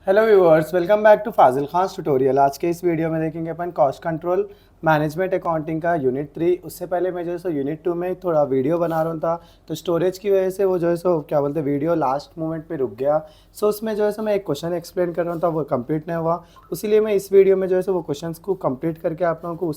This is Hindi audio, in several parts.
Hello viewers, welcome back to Fazil Khan tutorial. आज के इस वीडियो में देखेंगे अपन कॉस्ट कंट्रोल मैनेजमेंट अकाउंटिंग का यूनिट 3। उससे पहले मैं जो है सो यूनिट 2 में थोड़ा वीडियो बना रहा था, तो स्टोरेज की वजह से वो जो है सो क्या बोलते वीडियो लास्ट मोमेंट पे रुक गया। सो उसमें जो है सो मैं एक क्वेश्चन एक्सप्लेन कर रहा था, वो कंप्लीट नहीं हुआ। इसीलिए मैं इस वीडियो में जो है सो वो क्वेश्चन को कंप्लीट करके आप लोगों को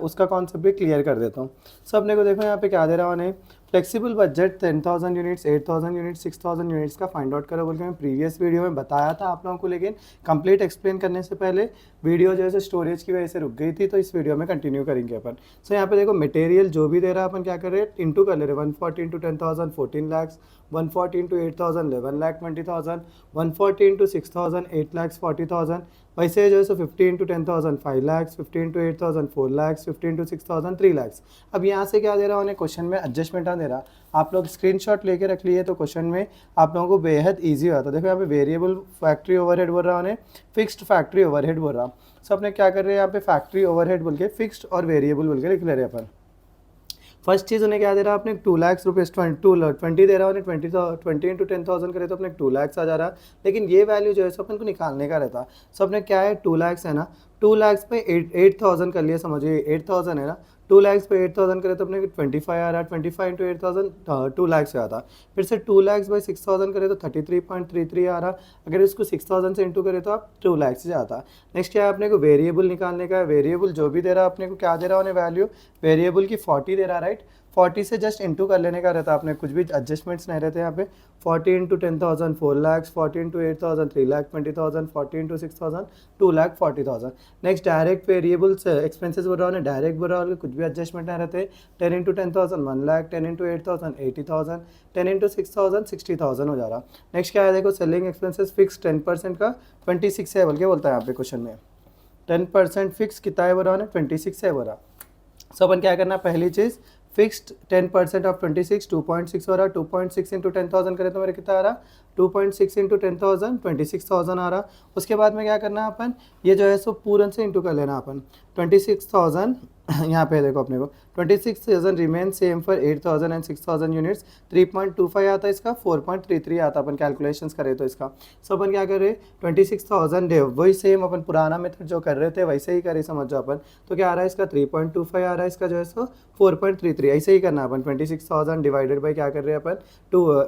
उसका कॉन्सेप्ट भी क्लियर कर देता हूँ। सो अपने को देखो यहाँ पे क्या दे रहा हूँ, flexible budget 10,000 units, 8,000 units, 6,000 units का फाइंड आउट करो बोल के मैं प्रीवियस वीडियो में बताया था आप लोगों को, लेकिन कंप्लीट एक्सप्लेन करने से पहले वीडियो जो है स्टोरेज की वजह से रुक गई थी, तो इस वीडियो में कंटिन्यू करेंगे अपन। सो यहाँ पे देखो मटेरियल जो भी दे रहा है अपन क्या कर रहे हैं, इंटू कर ले रहे हैं। 140 इंटू 10,000 14 लैक्स, 140 इंटू 8,000 11,20,000, 140 इंटू 6,000 8,40,000। वैसे जो है सो 50 into 10,000 5 lakhs, 50 into 8,000 4 lakhs, 50 into 6,000 3 lakhs. अब यहाँ से क्या दे रहा उन्हें क्वेश्चन में एडजस्टमेंट दे रहा, आप लोग स्क्रीनशॉट लेके रख लिए तो क्वेश्चन में आप लोगों को बेहद इजी होता। देखो यहाँ पे वेरिएबल फैक्ट्री ओवरहेड बोल रहा उन्हें, फिक्स्ड फैक्ट्री ओवरहेड बोल रहा। सो अपने क्या कर रहे हैं यहाँ पे फैक्ट्री ओवरहेड बोल के फिक्स्ड और वेरिएबल बोल के लिख ले रहे हैं अपन। फर्स्ट चीज़ उन्हें क्या दे रहा है, अपने 2 लाख रुपीज़ 20 दे रहा है उन्हें, 20 इंटू 10,000 करे तो अपने 2 लाख आ जा रहा है। लेकिन ये वैल्यू जो है सो अपन को निकालने का रहता। सो अपने क्या है 2 लाख है ना, 2 लाख पे 8,000 कर लिया, समझिए 8,000 है ना, 2 लाख पे 8,000 करे तो अपने 25 आ रहा है, 25 इंटू 8,000 2 लाख से आता। फिर से 2 लाख बाई 6,000 करे तो 33.33 आ रहा। अगर इसको 6,000 से इंटू करे तो आप 2 लाख से आता। नेक्स्ट क्या है, अपने को वेरिएबल निकालने का है। वेरिएबल जो भी दे रहा है अपने को क्या दे रहा है उन्हें वैल्यू, वेरिएबल की 40 दे रहा, राइट। 40 से जस्ट इंटू कर लेने का रहता है, आपने कुछ भी एडजस्टमेंट्स नहीं रहते यहाँ पे। 40 into 10,000 4 lakhs, 40 into 8,000 3,20,000, 40 into 6,000 2,40,000। Next direct variables expenses बोल रहा हूँ, डायरेक्ट बोल रहा हूँ, कुछ भी एडजस्टमेंट नहीं रहते। 10 इंटू 10,000 1 लाख, 10 इंटू 8,000 80,000, 10 इंटू 6,000 60,000 हो जा रहा। नेक्स्ट क्या है, देखो सेलिंग एक्सपेंसेस फिक्स 10% का 26 है बोल के बोलता है यहाँ पे क्वेश्चन में। 10% फिक्स कितना है बोल रहा है, 26 है बोल रहा। सो अपन क्या करना, पहली चीज़ फिक्स्ड 10% ऑफ 26 2.6 हो रहा, 2.6 इंटू 10,000 करें तो मेरे कितना आ रहा, 2.6 इंटू 10,000 26,000 आ रहा। उसके बाद में क्या करना है अपन, ये जो है सो पूरन से इंटू कर लेना अपन 26,000। यहाँ पे देखो अपने को 26,000 remain same for 8,000 and 6,000 units, 3.25 आता है इसका, 4.33 आता अपन कैलकुलेशंस करें तो इसका। सो अपन क्या कर रहे हैं 26,000 वही सेम अपन पुराना मेथड जो कर रहे थे वैसे ही करें, समझ जाओ अपन। तो क्या आ रहा है इसका 3.25 आ रहा है, इसका जो है सो 4.33, ऐसे ही करना अपन। 26,000 डिवाइडेड बाई क्या कर रहे हैं अपन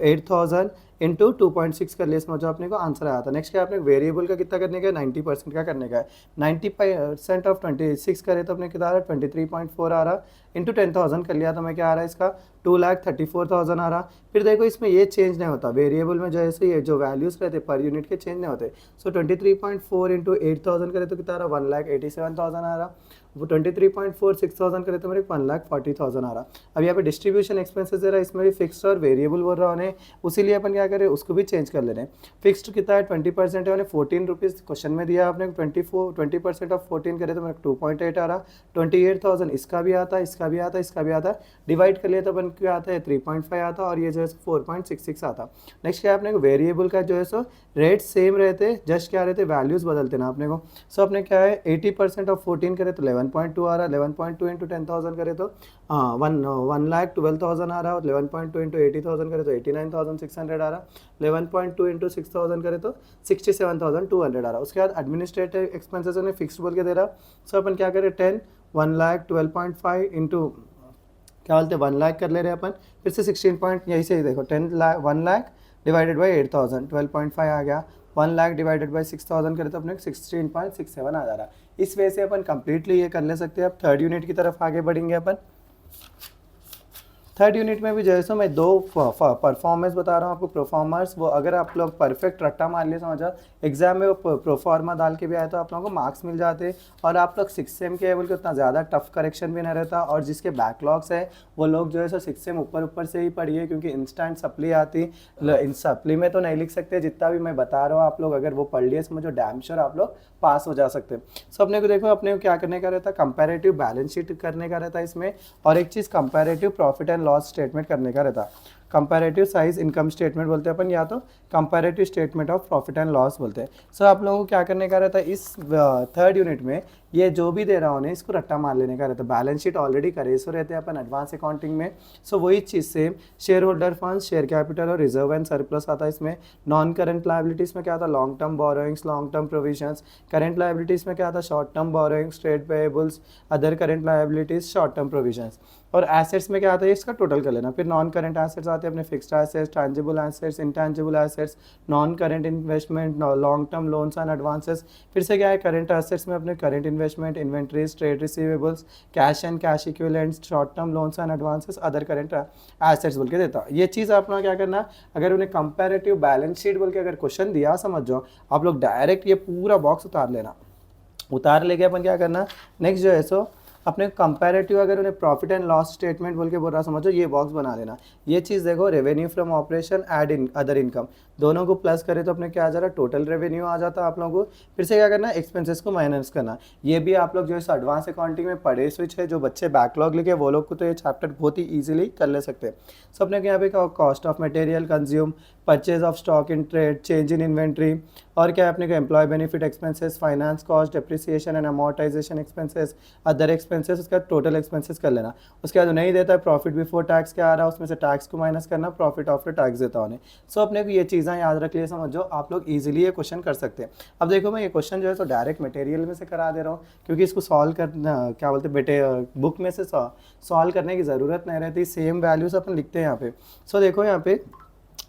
8,000 इंटू 2.6 कर लिया, समझो अपने को आंसर आया था। नेक्स्ट क्या अपने वेरिएबल का कितना करने का है, 90% का करने का है। 90% ऑफ 26 करे तो अपने कितना आ रहा है 23.4 आ रहा, इंटू 10,000 कर लिया तो मैं क्या आ रहा है इसका 2,34,000 आ रहा। फिर देखो इसमें ये चेंज नहीं होता, वेरिएबल में जो है ये जो वैल्यूज़ रहते पर यूनिट के चेंज नहीं होते। सो 23.4 इंटू 8,000 करे तो कितना आ रहा 1,87,000 आ रहा। वो 23.4 6,000 करे तो मेरे 1,40,000 आ रहा। अब यहाँ पे डिस्ट्रीब्यूशन एक्सपेंसेस दे रहा है, इसमें भी फिक्स्ड और वेरिएबल बोल रहा उन्हें, उसीलिए अपन क्या करें उसको भी चेंज कर ले रहे हैं। फिक्स्ड कितना है 20% है, उन्हें 14 रुपीज़ क्वेश्चन में दिया आपने, 20% ऑफ 14 करे तो मेरे 2.8 आ रहा। 28,000 इसका भी आता है, इसका भी आता है, इसका भी आता है, डिवाइड कर लिया तो अपन क्या आता है 3.5 आता, और ये जो है 4.66 आता। नेक्स्ट क्या है अपने को वेरिएबल का जो है सो रेट सेम रहते, जस्ट क्या रहते वैल्यूज़ बदलते ना अपने को। सो अपने क्या है 80% ऑफ 14 करे तो 11.2 आ रहा, 11.2 इंटू 10,000 करे तो 1,12,000 आ रहा, और 11.2 इंटू 80,000 करे तो 89,600 आ रहा, 11.2 इंटू 6,000 करे तो 67,200 आ रहा। उसके बाद एडमिनिस्ट्रेटिव एक्सपेंसेस उन्हें फिक्स्ड बोल के दे रहा। सो अपन क्या करें 10 1,12.5 इंटू क्या बोलते 1 लाख कर ले रहे हैं अपन। फिर से 16 पॉइंट यही से ही देखो 1 लाख डिवाइडेड बाई 8,000 12.5 आ गया। 1 लाख डिवाइडेड बाई 6,000 करें तो अपने 16.67 आ जा रहा। इस वजह से अपन कंप्लीटली ये कर ले सकते हैं। अब थर्ड यूनिट की तरफ आगे बढ़ेंगे अपन। थर्ड यूनिट में भी जो है सो मैं 2 परफॉर्मेंस बता रहा हूँ आपको, परफॉर्मर्स। वो अगर आप लोग परफेक्ट रट्टा मार लिए समझा, एग्जाम में वो प्रोफॉर्मा डाल के भी आए तो आप लोगों को मार्क्स मिल जाते, और आप लोग 6 सेम के लेवल के उतना ज़्यादा टफ करेक्शन भी नहीं रहता। और जिसके बैकलॉग्स है वो लोग जो है सो 6 सेम ऊपर से ही पढ़िए, क्योंकि इंस्टेंट सप्ली आती। इन सप्ली में तो नहीं लिख सकते जितना भी मैं बता रहा हूँ, आप लोग अगर वो पढ़ लिए समझो डैम श्योर आप लोग पास हो जा सकते। सो अपने को देखो अपने को क्या करने का रहता है, कंपैरेटिव बैलेंस शीट करने का रहता है इसमें, और एक चीज़ comparative profit and loss statement करने का रहता। कंपैरेटिव साइज इनकम स्टेटमेंट बोलते हैं अपन, या तो comparative statement of profit and loss बोलते हैं। सो आप लोगों को क्या करने का रहता है इस थर्ड यूनिट में, ये जो भी दे रहा उन्हें इसको रट्टा मार लेने का रहता है। बैलेंस शीट ऑलरेडी करे सो रहते हैं अपन एडवांस अकाउंटिंग में। सो वही चीज़ same share holder fund, share capital और रिजर्व एंड सरप्लस आता है इसमें। नॉन करंट लायबिलिटीज़ में क्या आता है, long term borrowings, long term provisions. Current liabilities में क्या आता है, short term borrowings, trade payables, other current liabilities, short term provisions. और एसेट्स में क्या आता है, इसका टोटल कर लेना। फिर नॉन करंट एसेट्स आते हैं अपने fixed assets, tangible assets, intangible assets, non current investment, long term loans and advances. फिर से क्या है, करंट एसेट्स में अपने current investment, inventories, trade receivables, cash and cash equivalents, short term loans and advances, other current assets बोल के देता। ये चीज़ अपना क्या करना, अगर उन्हें कंपैरेटिव बैलेंस शीट बोल के अगर क्वेश्चन दिया समझ जाओ, आप लोग डायरेक्ट ये पूरा बॉक्स उतार लेना। उतार लेके अपन क्या करना, नेक्स्ट जो है सो अपने कंपैरेटिव अगर उन्हें प्रॉफिट एंड लॉस स्टेटमेंट बोल के बोल रहा समझो, ये बॉक्स बना लेना। ये चीज़ देखो, revenue from operation add in other income, दोनों को प्लस करें तो अपने क्या आ जा रहा है, टोटल रेवेन्यू आ जाता है आप लोगों को। फिर से क्या करना, एक्सपेंसेस को माइनस करना। ये भी आप लोग जो है एडवांस अकाउंटिंग में पढ़े स्विच है, जो बच्चे बैकलॉग लिखे वो लोग को तो ये चैप्टर बहुत ही ईजिली कर ले सकते हैं। सो अपने यहाँ पे cost of material consume, purchase of stock in trade, change in inventory, और क्या है अपने को employ benefit expenses, finance cost, depreciation and amortization expenses, other expenses, उसका टोटल एक्सपेंसेस कर लेना। उसके बाद नहीं देता है प्रॉफिट बिफोर टैक्स क्या आ रहा है, उसमें से टैक्स को माइनस करना, प्रॉफिट आफ्टर टैक्स देता उन्हें। सो अपने को ये चीज़ें याद रख लिए समझो, आप लोग इजीली ये क्वेश्चन कर सकते हैं। अब देखो मैं ये क्वेश्चन जो है तो डायरेक्ट मटेरियल में से करा दे रहा हूँ, क्योंकि इसको सॉल्व करना क्या बोलते बेटे बुक में से सॉल्व करने की ज़रूरत नहीं रहती, सेम वैल्यूज अपन लिखते हैं यहाँ पे। सो देखो यहाँ पे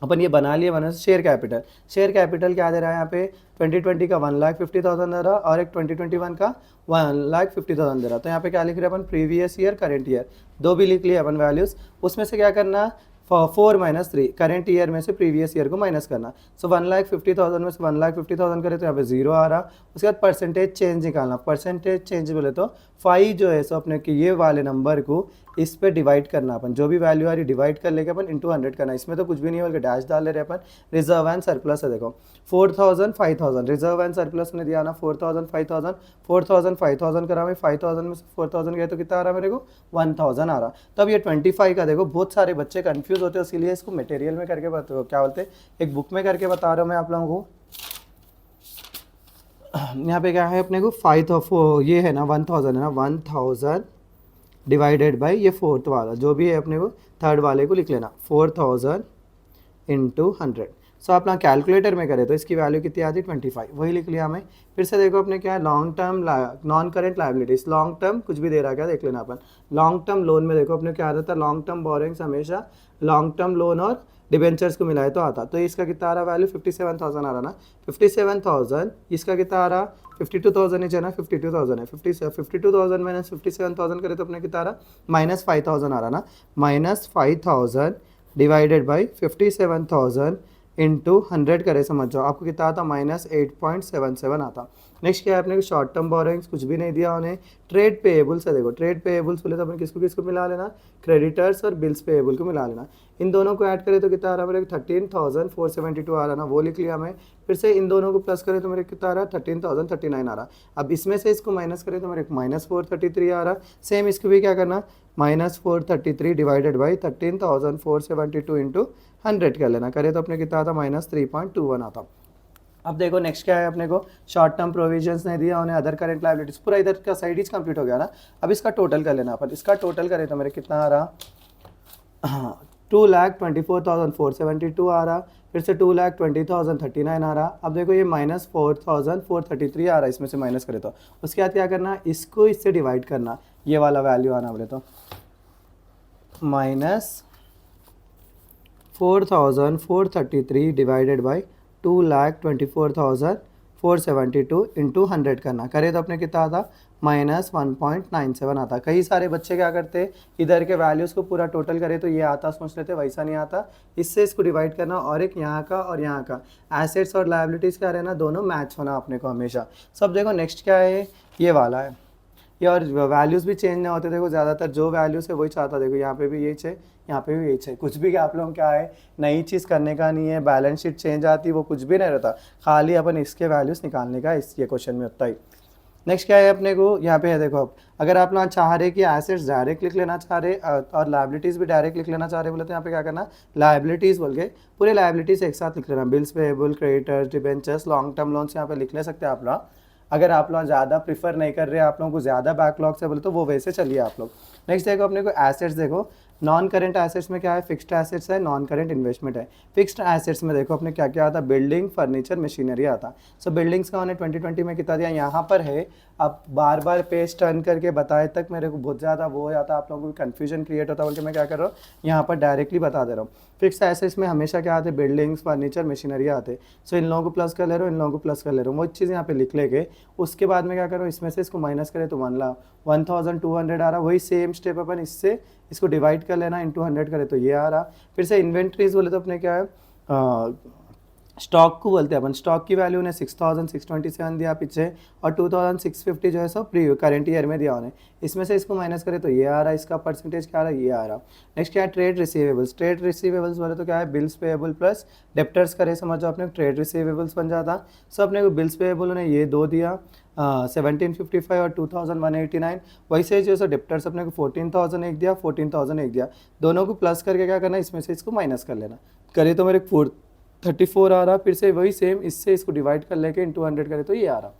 अपन ये बना लिए बना शेयर कैपिटल। शेयर कैपिटल क्या दे रहा है यहाँ पे, 2020 का 1,50,000 दे रहा और एक 2021 का 1,50,000 दे रहा। तो यहाँ पे क्या लिख रहे हैं अपन, प्रीवियस ईयर करेंट ईयर, दो भी लिख लिए अपन वैल्यूज़। उसमें से क्या करना, 4 - 3 करेंट ईयर में से प्रीवियस ईयर को माइनस करना। सो 1,50,000 में से 1,50,000 करे तो यहाँ पे 0 आ रहा। उसके बाद परसेंटेज चेंज निकालना। परसेंटेज चेंज बोले तो 5 जो है सो अपने कि ये वाले नंबर को इस पे डिवाइड करना, अपन जो भी वैल्यू आ रही डिवाइड कर लेके अपन इंटू 100 करना। इसमें तो कुछ भी नहीं बल्कि डैश डाल ले रहे अपन। रिजर्व एंड सरप्लस है देखो 4,000 5,000, रिजर्व एंड सरप्लस ने दिया ना 4,000 5,000, 4,000 5,000 करा मैं, 5,000 में से 4,000 गए तो कितना आ रहा मेरे को, 1,000 आ रहा। तब ये 25 का देखो, बहुत सारे बच्चे कंफ्यूज होते हैं, इसलिए इसको मटेरियल में करके बता, क्या बोलते हैं, एक बुक में करके बता रहा हूँ मैं आप लोगों को। यहाँ पे क्या है अपने को 5 ये है ना 1,000 है ना, 1,000 डिवाइडेड बाई ये फोर्थ वाला जो भी है अपने को थर्ड वाले को लिख लेना, 4,000 इंटू 100। सो अपना कैलकुलेटर में करें तो इसकी वैल्यू कितनी आती है, 25, वही लिख लिया हमें। फिर से देखो अपने क्या है, long term non current liabilities, long term कुछ भी दे रहा है क्या देख लेना अपन। लॉन्ग टर्म लोन में देखो अपने क्या आता था, लॉन्ग टर्म बोरोइंग्स हमेशा लॉन्ग टर्म लोन और डिबेंचर्स को मिलाए तो आता। तो इसका कितना आ रहा वैल्यू, 57,000 आ रहा ना, 57,000। इसका कितना आ रहा, 52,000 ही है ना, 52,000 है। 52,000 माइनस 57,000 करे तो अपने कितना आ रहा, -5,000 आ रहा ना। -5,000 डिवाइडेड बाई 57,000 इंटू 100 करे समझ जाओ, आपको कितना आता, -8.77 आता। नेक्स्ट क्या है अपने को, शॉर्ट टर्म बोरोइंग्स कुछ भी नहीं दिया उन्हें। ट्रेड पेएबल्स है देखो, ट्रेड पेएबल्स बोले तो अपन किसको किसको मिला लेना, क्रेडिटर्स और बिल्स पेएबल को मिला लेना। इन दोनों को ऐड करें तो कितना आ रहा है मेरे, 13,472 आ रहा ना, वो लिख लिया मैं। फिर से इन दोनों को प्लस करें तो मेरे कितना आ रहा है, 13,039 आ रहा। अब इसमें से इसको माइनस करें तो मेरे -433 आ रहा। सेम इसको भी क्या करना, -433 डिवाइडेड बाई 13,472 इंटू 100 कर लेना। करे तो अपने कितना आता, -3.21 आता। अब देखो नेक्स्ट क्या है अपने को, शॉर्ट टर्म प्रोविजंस नहीं दिया उन्हें, अदर करंट लायबिलिटीज, पूरा इधर का साइड इज कंप्लीट हो गया ना। अब इसका टोटल कर लेना अपन, इसका टोटल करें तो मेरे कितना आ रहा, हाँ 2,24,472 आ रहा। फिर से 2,20,039 आ रहा। अब देखो ये -4,433 आ रहा है, इसमें से माइनस करें तो उसके बाद क्या करना, इसको इससे डिवाइड करना, ये वाला वैल्यू आना बोले तो -4,433 डिवाइडेड बाई 2,24,472 इंटू 100 करना। करे तो अपने कितना आता, -1.97 आता। कई सारे बच्चे क्या करते हैं, इधर के वैल्यूज़ को पूरा टोटल करे तो ये आता सोच लेते, वैसा नहीं आता। इससे इसको डिवाइड करना, और एक यहाँ का और यहाँ का एसेट्स और लायबिलिटीज़ क्या रहना, दोनों मैच होना अपने को हमेशा। सब देखो नेक्स्ट क्या है, ये वाला है ये, और वैल्यूज़ भी चेंज नहीं होते। देखो ज़्यादातर जो वैल्यूज़ है वही चाहता, देखो यहाँ पे भी यही चाहिए, यहाँ पे भी यही चाहिए। कुछ भी आप लोगों क्या है, नई चीज़ करने का नहीं है, बैलेंस शीट चेंज आती, वो कुछ भी नहीं रहता, खाली अपन इसके वैल्यूज़ निकालने का इस ये क्वेश्चन में होता ही। नेक्स्ट क्या है अपने को, यहाँ पे है देखो, अब अगर आप लोग चाह रहे कि एसेट्स डायरेक्ट लिख लेना चाह रहे और लायबिलिटीज़ भी डायरेक्ट लिख लेना चाह रहे बोले तो यहाँ पे क्या करना, लायबिलिटीज़ बोल के पूरे लायबिलिटीज़ एक साथ लिख लेना, bills payable, creditors, debentures, long term loans यहाँ पे लिख ले सकते हैं आप लोग। अगर आप लोग ज़्यादा प्रीफर नहीं कर रहे, आप लोगों को ज़्यादा बैकलॉग से बोले तो वो वैसे चलिए आप लोग। नेक्स्ट देखो अपने को एसेट्स, देखो नॉन करेंट एसेट्स में क्या है, फिक्स्ड एसेट्स है, नॉन करेंट इन्वेस्टमेंट है। फिक्स्ड एसेट्स में देखो अपने क्या क्या आता है, बिल्डिंग, फर्नीचर, मशीनरी आता। सो बिल्डिंग्स का हमने 2020 में कितना दिया, यहाँ पर है। अब बार बार पेज टर्न करके बताए तक मेरे को बहुत ज़्यादा वो हो जाता है, आप लोगों को कन्फ्यूजन क्रिएट होता है, बल्कि मैं क्या कर रहा हूँ यहाँ पर डायरेक्टली बता दे रहा हूँ। फिक्स एसेट्स में हमेशा क्या आते हैं, बिल्डिंग्स, फर्नीचर, मशीनरी आते। सो इन लोगों को प्लस कर ले रहा हूँ, इन लोगों को प्लस कर ले रहा हूँ, वो चीज़ यहाँ पे लिख लेके उसके बाद में क्या करूँ, इसमें से इसको माइनस करें तो 1200 आ रहा। वही सेम स्टेप अपन इससे इसको डिवाइड कर लेना, इंटू 100 करें तो ये आ रहा। फिर से इन्वेंट्रीज बोले तो अपने क्या है, स्टॉक को बोलते हैं अपन। स्टॉक की वैल्यू ने 6627 दिया पीछे, और 2650 जो है सो प्री करंट ईयर में दिया उन्हें। इसमें से इसको माइनस करें तो ये आ रहा है, इसका परसेंटेज क्या आ रहा है, ये आ रहा। नेक्स्ट क्या है, ट्रेड रिसीवेबल्स। ट्रेड रिसीवेबल्स बोले तो क्या है, बिल्स पेएबल प्लस डेप्टर्स करे, समझो अपने ट्रेड रिसीवेबल्स बन जाता। सो अपने को बिल्स पेएबल उन्हें ये दो दिया, 1755 और 2189। वैसे जो सो डेप्टर्स अपने को 14000 एक दिया, 14000 एक दिया। दोनों को प्लस करके क्या करना, इसमें से इसको माइनस कर लेना। करे तो मेरे 34 आ रहा। फिर से वही सेम इससे इसको डिवाइड कर लेके इंटू 100 करे तो ये आ रहा।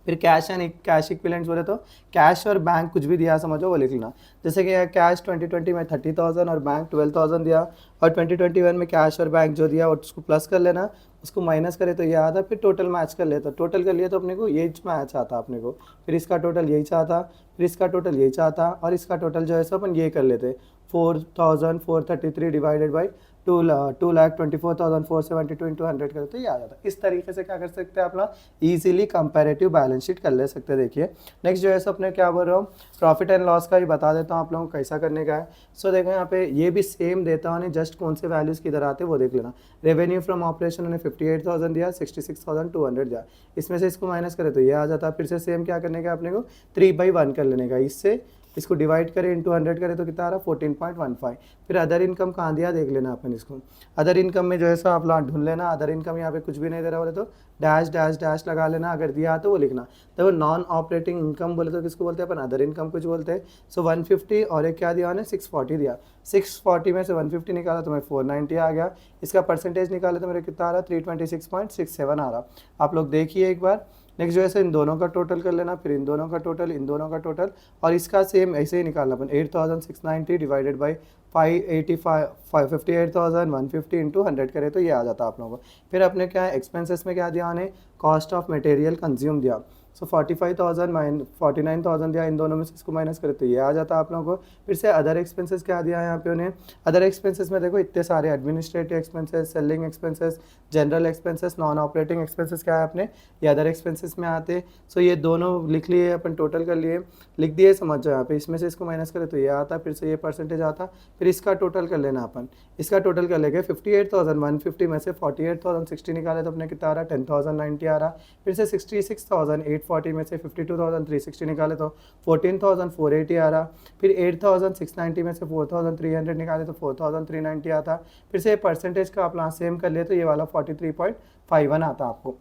फिर कैश एंड कैश इक्विवेलेंट्स बोले तो कैश और बैंक कुछ भी दिया समझो वो लिख लेना। जैसे कि कैश 2020 में 30,000 और बैंक 12,000 दिया, और 2021 में कैश और बैंक जो दिया उसको प्लस कर लेना, उसको माइनस करे तो ये आता। फिर टोटल मैच कर लेता, टोटल कर लिया तो अपने को यही मैच आता अपने को। फिर इसका टोटल यही चाहता, फिर इसका टोटल यही चाहता, और इसका टोटल जो है सो अपन ये कर लेते, 4433 डिवाइडेड बाई 2,24,472 इंटू 100 करें तो ये आ जाता। इस तरीके से क्या कर सकते हैं, अपना इजीली कंपैरेटिव बैलेंस शीट कर ले सकते हैं। देखिए नेक्स्ट जो है सो अपने क्या बोल रहा हूँ, प्रॉफिट एंड लॉस का भी बता देता हूँ आप लोगों को कैसा करने का है। सो देखो यहाँ पे ये भी सेम देता हूँ, जस्ट कौन से वैल्यूज किधर आते हैं वो देख लेना। रेवेन्यू फ्रॉम ऑपरेशन उन्हें 58,000 दिया, 66,200 दिया, इसमें से इसको माइनस करें तो ये आ जाता। फिर से सेम क्या करने का अपने को, 3/1 कर लेने का, इससे इसको डिवाइड करें इंटू 100 करें तो कितना आ रहा, 14.15। फिर अदर इनकम कहाँ दिया देख लेना अपन इसको। अदर इनकम में जो है सो आप लोग ढूंढ लेना, अदर इनकम यहाँ पे कुछ भी नहीं दे रहा बोले तो डैश डैश डैश लगा लेना, अगर दिया तो वो लिखना। तो नॉन ऑपरेटिंग इनकम बोले तो किसको बोलते हैं अपन, अदर इनकम कुछ बोलते हैं। सो 150 और एक क्या दिया उन्हें, 640 दिया। 640 में से 150 निकाला तो मैं 490 आ गया। इसका परसेंटेज निकाले तो मेरे कितना आ रहा, 326.67 आ रहा। आप लोग देखिए एक बार। नेक्स्ट जो है इन दोनों का टोटल कर लेना, फिर इन दोनों का टोटल, इन दोनों का टोटल, और इसका सेम ऐसे ही निकालना अपन। 8690 डिवाइडेड बाई 58,150 इंटू 100 करे तो ये आ जाता आप लोगों को। फिर अपने क्या है, एक्सपेंसेस में क्या दिया उन्हें, कॉस्ट ऑफ मटेरियल कंज्यूम दिया। सो 45,000 49,000 दिया, इन दोनों में से इसको माइनस करे तो ये आ जाता आप लोगों को। फिर से अदर एक्सपेंसेस क्या दिया है यहाँ पे उन्हें, अदर एक्सपेंसेस में देखो इतने सारे, administrative expenses, selling expenses, general expenses, non operating expenses क्या है अपने, ये अदर एक्सपेंसेस में आते। सो ये दोनों लिख लिए अपन, टोटल कर लिए, लिख दिए, समझ जाओ यहाँ पे। इसमें से इसको माइनस करे तो ये आता, फिर से ये परसेंटेज आता। फिर इसका टोटल कर लेना अपन, इसका टोटल कर लेंगे। 58,150 में से 48,060 निकाले तो अपने कितना आ रहा, 10,090 आ रहा। फिर से 66,840 में से 52,360 निकाले तो 14,480 आ रहा। फिर 8,690 में से 4,300 निकाले तो 4,390 आता। फिर से परसेंटेज का आप सेम कर लिए तो ये वाला 43.51 आता आपको।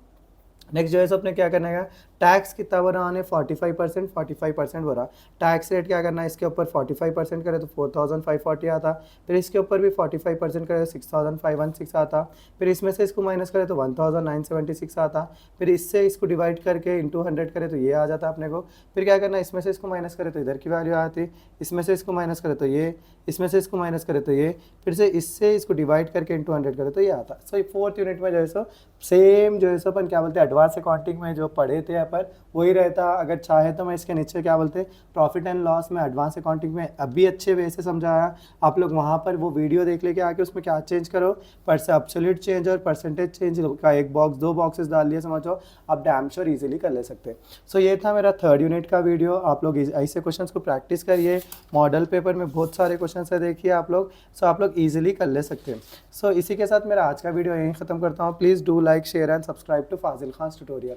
नेक्स्ट जो है सो अपने क्या करना है, टैक्स कितना भरा आने, 45% भरा। टैक्स रेट क्या करना है, इसके ऊपर 45% करे तो 4,540 आता। फिर इसके ऊपर भी 45% करे तो 6,516 आता। फिर इसमें से इसको माइनस करे तो 1,976 आता। फिर इससे इसको डिवाइड करके इंटू 100 करे तो ये आ जाता अपने को। फिर क्या करना है, इसमें से इसको माइनस करे तो इधर की वैल्यू आती, इसमें से इसको माइनस करे तो ये, इसमें से इसको माइनस करे तो ये, फिर से इससे इसको डिवाइड करके इंटू 100 करे तो ये आता। सो 4th यूनिट में जो है सो सेम जो है सो अपन क्या बोलते हैं, एडवांस अकाउंटिंग में जो पढ़े थे अपन वही रहता। अगर चाहे तो मैं इसके नीचे क्या बोलते हैं, प्रॉफिट एंड लॉस में एडवांस अकाउंटिंग में अभी अच्छे वे से समझाया। आप लोग वहाँ पर वो वीडियो देख लेके आके उसमें क्या चेंज करो, एब्सोल्यूट चेंज और परसेंटेज चेंज का एक बॉक्स, 2 बॉक्सेस डाल लिए समझो, आप डैम श्योर इजीली कर ले सकते हैं। सो ये था मेरा 3rd यूनिट का वीडियो। आप लोग ऐसे क्वेश्चंस को प्रैक्टिस करिए, मॉडल पेपर में बहुत सारे क्वेश्चन है, देखिए आप लोग। सो आप लोग ईजिली कर ले सकते हैं। सो इसी के साथ मेरा आज का वीडियो यहीं ख़त्म करता हूँ। Please do like, share and subscribe to Fazil Khan tutorial.